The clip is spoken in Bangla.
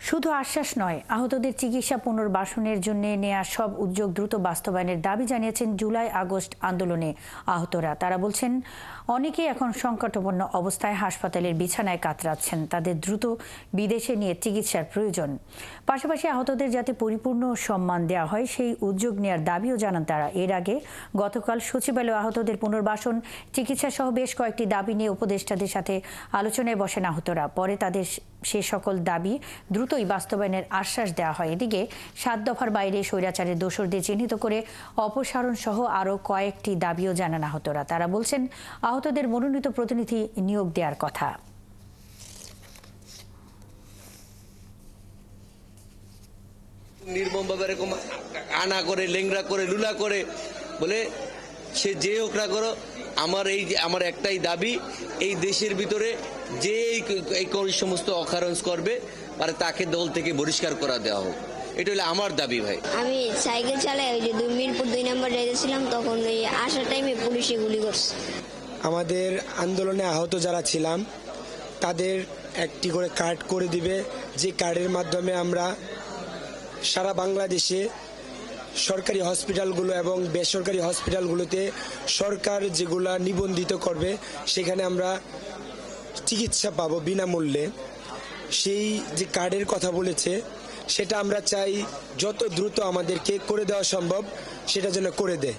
শুধু আশ্বাস নয়, আহতদের চিকিৎসা পুনর্বাসনের জন্য নেওয়া সব উদ্যোগ দ্রুত বাস্তবায়নের দাবি জানিয়েছেন জুলাই আগস্ট আন্দোলনে আহতরা। তারা বলছেন, অনেকেই এখন সংকটাপন্ন অবস্থায় হাসপাতালের বিছানায় কাতরাচ্ছেন। তাদের দ্রুত বিদেশে নিয়ে চিকিৎসার প্রয়োজন। পাশাপাশি আহতদের যাতে পরিপূর্ণ সম্মান দেওয়া হয় সেই উদ্যোগ নেওয়ার দাবিও জানান তারা। এর আগে গতকাল সচিবালয়ে আহতদের পুনর্বাসন, চিকিৎসা সহ বেশ কয়েকটি দাবি নিয়ে উপদেষ্টাদের সাথে আলোচনায় বসেন আহতরা। পরে তাদের সে সকল দাবি দ্রুতই বাস্তবায়নের আশ্বাস দেওয়া হয়। এদিকে ৭ দফার বাইরে স্বৈরাচারের দোসরদের চিহ্নিত করে অপসারণ সহ আরও কয়েকটি দাবিও জানান আহতরা। তারা বলছেন, আহতদের মনোনীত প্রতিনিধি নিয়োগ দেওয়ার কথা। নির্মমভাবে এরকম আনা করে, লেংরা করে, লুলা করে বলে সে যে হোক না করো, আমার একটাই দাবি, এই দেশের ভিতরে যে এই সমস্ত অকারেন্স করবে আর তাকে দল থেকে বহিষ্কার করা দেওয়া হোক। এটা হলো আমার দাবি ভাই। আমি সাইকেল চালাই ওই যে মিরপুর 2 নম্বর যাইতেছিলাম, তখন ওই আসার টাইমে পুলিশে গুলি করছে। আমাদের আন্দোলনে আহত যারা ছিলাম তাদের একটি করে কার্ড করে দিবে, যে কার্ডের মাধ্যমে আমরা সারা বাংলাদেশে সরকারি হসপিটালগুলো এবং বেসরকারি হসপিটালগুলোতে সরকার যেগুলা নিবন্ধিত করবে সেখানে আমরা চিকিৎসা পাবো বিনামূল্যে। সেই যে কার্ডের কথা বলেছে সেটা আমরা চাই যত দ্রুত আমাদেরকে করে দেওয়া সম্ভব সেটা যেন করে দেয়।